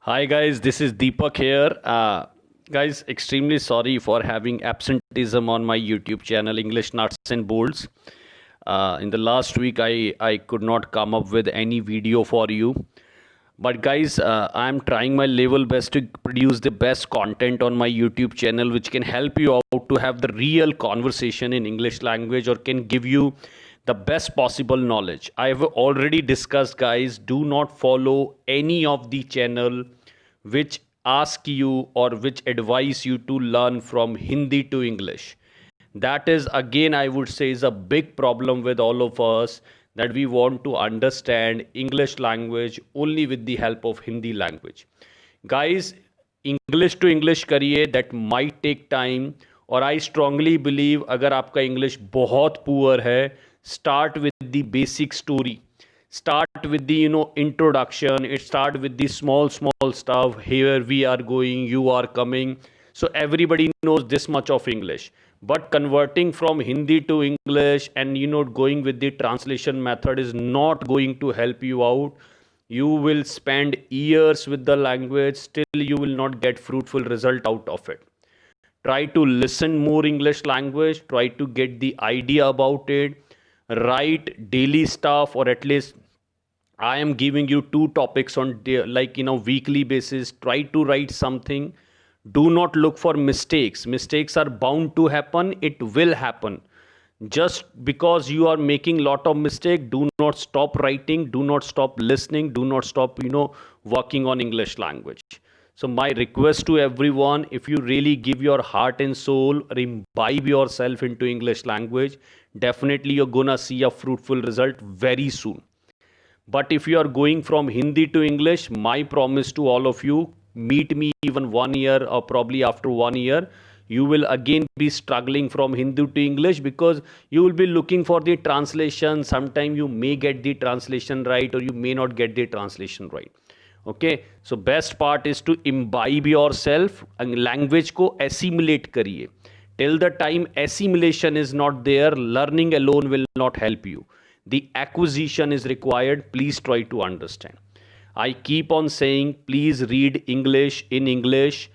Hi guys, this is Deepak here. Guys, extremely sorry for having absenteeism on my YouTube channel, English Nuts and Bolts. In the last week, I could not come up with any video for you. But guys, I'm trying my level best to produce the best content on my YouTube channel, which can help you out to have the real conversation in English language or can give you the best possible knowledge. I have already discussed, guys, do not follow any of the channel which ask you or which advise you to learn from Hindi to English. That is, again, I would say, is a big problem with all of us, that we want to understand English language only with the help of Hindi language. Guys, English to English करिए, that might take time. और I strongly believe अगर आपका English बहुत poor है, start with the basic story. Start with the introduction. It start with the small stuff. Here we are going, you are coming, so everybody knows this much of English. But converting from Hindi to English and going with the translation method is not going to help you out. You will spend years with the language, still you will not get fruitful result out of it. Try to listen more English language, try to get the idea about it, write daily stuff, or at least I am giving you two topics on weekly basis. Try to write something. Do not look for mistakes. Mistakes are bound to happen. It will happen. Just because you are making lot of mistake, do not stop writing. Do not stop listening. Do not stop working on English language. So my request to everyone, if you really give your heart and soul, imbibe yourself into English language, definitely you're gonna see a fruitful result very soon. But if you are going from Hindi to English, my promise to all of you, meet me even 1 year or probably after 1 year, you will again be struggling from Hindi to English because you will be looking for the translation. Sometime you may get the translation right or you may not get the translation right. Okay, so best part is to imbibe yourself and language को assimilate करिए. Till the time assimilation is not there, learning alone will not help you. The acquisition is required. Please try to understand. I keep on saying, please read English in English.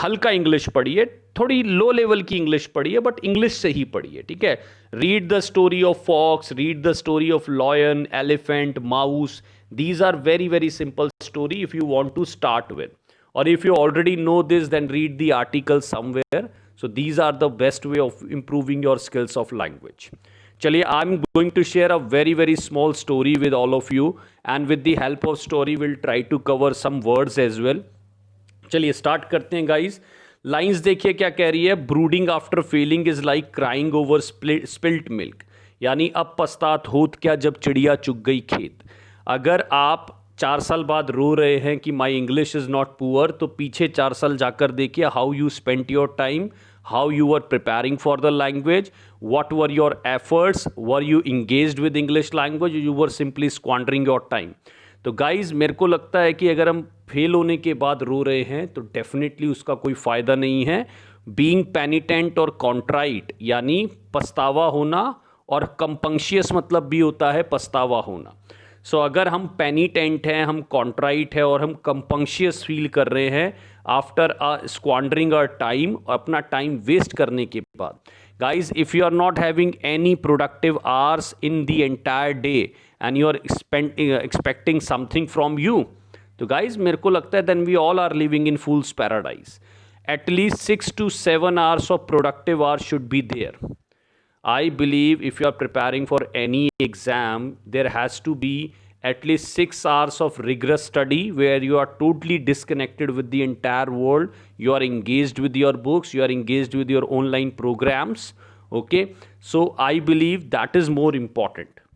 हल्का English पढ़िए, थोड़ी low level की English पढ़िए, but English से ही पढ़िए. ठीक है. Read the story of fox, read the story of lion, elephant, mouse. These are very very simple story if you want to start with, or if you already know this, then read the article somewhere. So these are the best way of improving your skills of language. चलिए, I am going to share a very very small story with all of you, and with the help of story will try to cover some words as well. चलिए start करते हैं guys. Lines देखिए क्या कह रही है. Brooding after failing is like crying over spilt milk. यानी अब पछतात होत क्या जब चिड़िया चुग गई खेत. अगर आप 4 साल बाद रो रहे हैं कि my English is not poor, तो पीछे 4 साल जाकर देखिए how you spent your time, how you were preparing for the language, what were your efforts, were you engaged with English language, you were simply squandering your time. तो guys मेरे को लगता है कि अगर हम फेल होने के बाद रो रहे हैं तो डेफिनेटली उसका कोई फ़ायदा नहीं है. बीइंग पेनिटेंट और कॉन्ट्राइट यानी पछतावा होना, और कंपंशियस मतलब भी होता है पछतावा होना. सो अगर हम पेनिटेंट हैं, हम कॉन्ट्राइट है और हम कंपंशियस फील कर रहे हैं आफ्टर स्क्वांडरिंग आवर टाइम, अपना टाइम वेस्ट करने के बाद, guys if you are not having any productive hours in the entire day and you are expecting something from you, तो गाइज मेरे को लगता है then we all are living in fool's paradise. At least 6 to 7 hours of productive hours should be there. I believe if you are preparing for any exam, there has to be at least 6 hours of rigorous study where you are totally disconnected with the entire world. You are engaged with your books, you are engaged with your online programs. Okay, so I believe that is more important.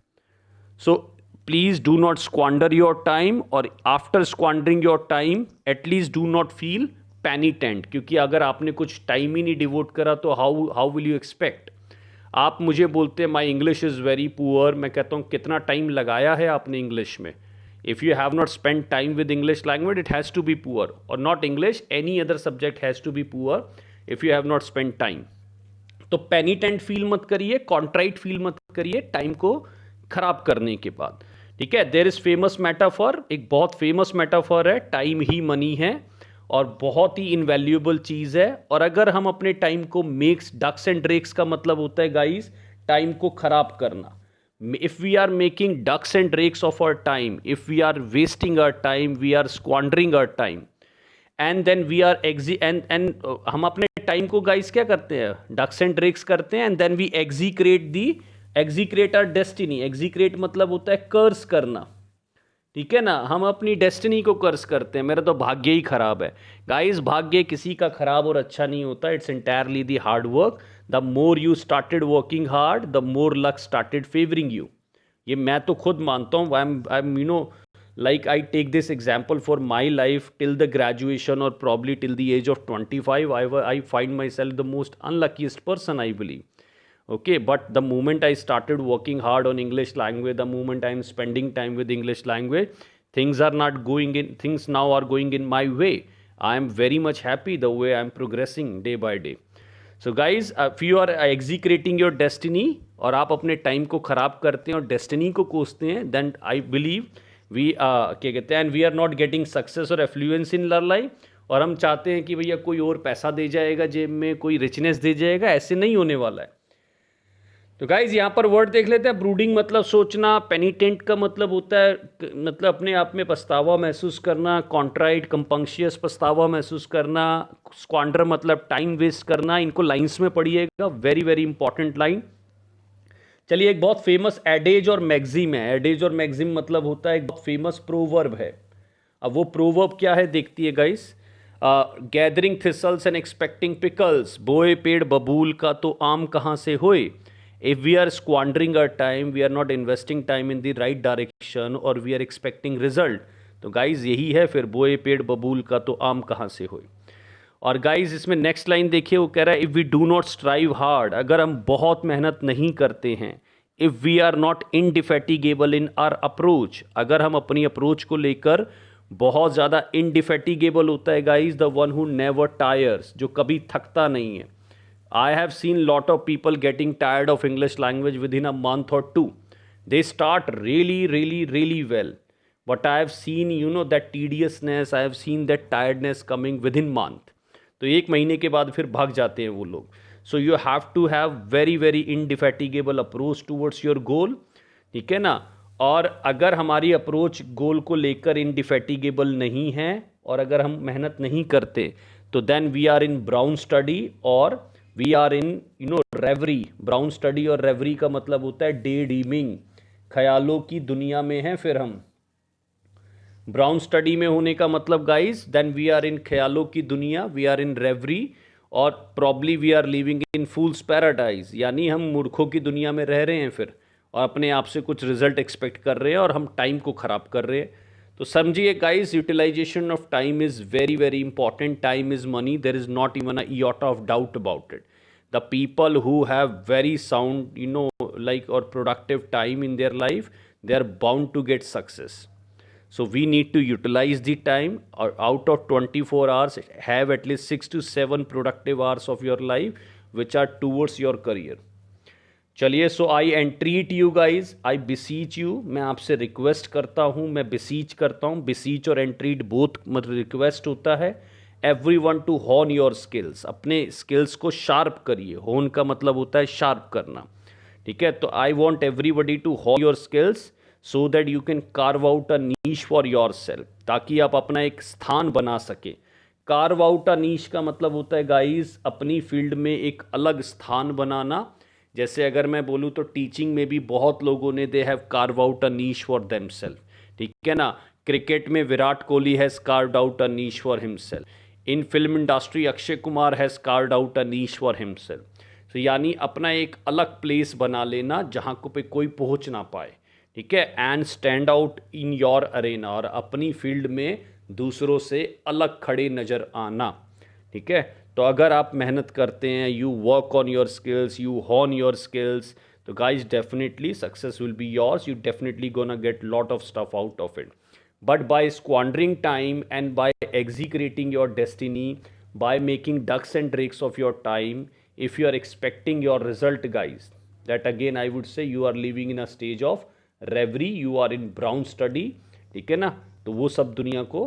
So please do not squander your time, or after squandering your time, at least do not feel penitent. क्योंकि अगर आपने कुछ time ही नहीं devote करा तो how will you expect. आप मुझे बोलते हैं my English is very poor, मैं कहता हूँ कितना टाइम लगाया है आपने इंग्लिश में. If you have not spend time with English language, it has to be poor, or not English, any other subject has to be poor if you have not spend time. तो penitent feel मत करिए, contrite feel मत करिए time को खराब करने के बाद. ठीक है, देयर इज फेमस मेटाफॉर, एक बहुत फेमस मेटाफॉर है, टाइम ही मनी है और बहुत ही इनवैल्यूएबल चीज़ है। और अगर हम अपने टाइम को मेक्स डक्स एंड ड्रेक्स का मतलब होता है गाइस टाइम को खराब करना। If we are making ducks and drakes of our time, if we are wasting our time, we are squandering our time and then we are and हम अपने time को गाइस क्या करते हैं, डक्स एंड ड्रेक्स करते हैं and then we execrate our destiny. Execrate मतलब होता है कर्स करना, ठीक है ना, हम अपनी डेस्टिनी को कर्स करते हैं, मेरा तो भाग्य ही खराब है। गाइस भाग्य किसी का खराब और अच्छा नहीं होता, it's entirely the hard work. The more you started working hard the more luck started favouring you. ये मैं तो खुद मानता हूँ। I am like I take this example for my life till the graduation or probably till the age of 25 I find myself the most unluckiest person, I believe. Okay, but the moment I started working hard on English language, the moment I am spending time with English language, things now are going in my way. I am very much happy the way I am progressing day by day. So guys, if you are execrating your destiny और आप अपने time को ख़राब करते हैं और destiny को कोसते हैं, then I believe वी क्या कहते हैं and we are not getting success और एफ्लुएंस इन लाइफ। और हम चाहते हैं कि भैया कोई और पैसा दे जाएगा जेब में, कोई रिचनेस दे जाएगा, ऐसे नहीं होने वाला है। तो गाइज यहाँ पर वर्ड देख लेते हैं। ब्रूडिंग मतलब सोचना, पेनिटेंट का मतलब होता है मतलब अपने आप में पछतावा महसूस करना, कॉन्ट्राइट कंपंक्शियस पछतावा महसूस करना, स्क्वांडर मतलब टाइम वेस्ट करना। इनको लाइन्स में पढ़िएगा, वेरी वेरी इंपॉर्टेंट लाइन। चलिए, एक बहुत फेमस एडेज और मैगजिम है। एडेज और मैगजिम मतलब होता है एक बहुत फेमस प्रोवर्ब है। अब वो प्रोवर्ब क्या है देखती है guys. Gathering thistles and expecting pickles, बोए पेड़ बबूल का तो आम कहाँ से होए। If we are squandering our time, we are not investing time in the right direction और वी आर एक्सपेक्टिंग रिजल्ट, तो गाइज यही है फिर, बोए पेड़ बबूल का तो आम कहाँ से होए। और गाइज इसमें नेक्स्ट लाइन देखिए, वो कह रहा है if we do not strive hard, अगर हम बहुत मेहनत नहीं करते हैं। If we are not indefatigable in our approach, अगर हम अपनी अप्रोच को लेकर बहुत ज़्यादा इनडिफेटिगेबल होता है guys, the one who never tires, जो कभी थकता नहीं है। I have seen lot of people getting tired of English language within a month or two. They start really really really well, but I have seen that tediousness, I have seen that tiredness coming within month. तो एक महीने के बाद फिर भाग जाते हैं वो लोग। So you have to have very very indefatigable approach towards your goal, ठीक है ना। और अगर हमारी अप्रोच गोल को लेकर इनडिफेटिगेबल नहीं है और अगर हम मेहनत नहीं करते, तो then we are in brown study और we are in reverie. Brown study और रेवरी का मतलब होता है डे ड्रीमिंग, ख्यालों की दुनिया में है फिर हम। ब्राउन स्टडी में होने का मतलब guys, then we are in ख्यालों की दुनिया, वी आर इन रेवरी और probably we are living in fool's paradise, यानी हम मूर्खों की दुनिया में रह रहे हैं फिर और अपने आप से कुछ रिजल्ट एक्सपेक्ट कर रहे हैं और हम टाइम को ख़राब कर रहे हैं। तो समझिए guys, utilisation of time is very very important. Time is money, there is not even a iota of doubt about it. The people who have very sound like or productive time in their life, they are bound to get success. So we need to utilize the time, or out of 24 hours have at least 6 to 7 productive hours of your life which are towards your career. चलिए, so I entreat you guys, I beseech you, मैं आपसे request करता हूँ, मैं बिसीच करता हूँ। बिसीच और एंट्रीट both मतलब रिक्वेस्ट होता है। एवरीवन टू होन योर स्किल्स, अपने स्किल्स को शार्प करिए। होन का मतलब होता है शार्प करना, ठीक है। तो आई वॉन्ट एवरीबडी टू होन your skills so that you can carve out a niche for your self, ताकि आप अपना एक स्थान बना सके। कार्व आउट अ नीश का मतलब होता है गाइज अपनी फील्ड में एक अलग स्थान बनाना। जैसे अगर मैं बोलूँ तो टीचिंग में भी बहुत लोगों ने they have carve out a niche for them self, ठीक है ना। क्रिकेट में Virat Kohli has carved out a niche for himself. In film industry Akshay Kumar has carved out a niche for himself. तो यानी अपना एक अलग प्लेस बना लेना जहाँ को पे कोई पहुँच ना पाए, ठीक है। And stand out in your Arena, और अपनी फील्ड में दूसरों से अलग खड़े नज़र आना, ठीक है। तो अगर आप मेहनत करते हैं, you work on your skills, you hone your skills, तो guys definitely success will be yours. You definitely gonna get lot of stuff out of it. But by squandering time and by execrating your destiny, by making ducks and drakes of your time, if you are expecting your result, guys, that again I would say you are living in a stage of reverie, you are in brown study, ठीक है ना। तो वो सब दुनिया को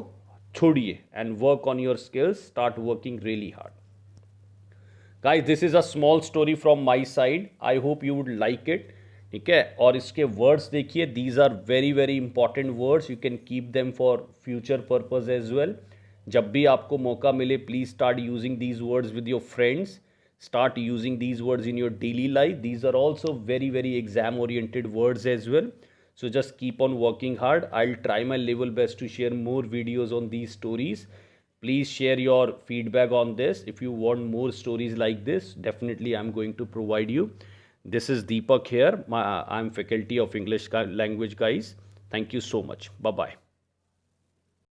छोड़िए and work on your skills, start working really hard. Guys this is a small story from my side, I hope you would like it, ठीक है। और इसके वर्ड्स देखिए, these are very very important words, you can keep them for future purpose as well. जब भी आपको मौका मिले, please start using these words with your friends, start using these words in your daily life. These are also very very exam oriented words as well, so just keep on working hard. I'll try my level best to share more videos on these stories. Please share your feedback on this. If you want more stories like this, definitely I'm going to provide you. This is Deepak here. I'm faculty of English language, guys. Thank you so much. Bye bye.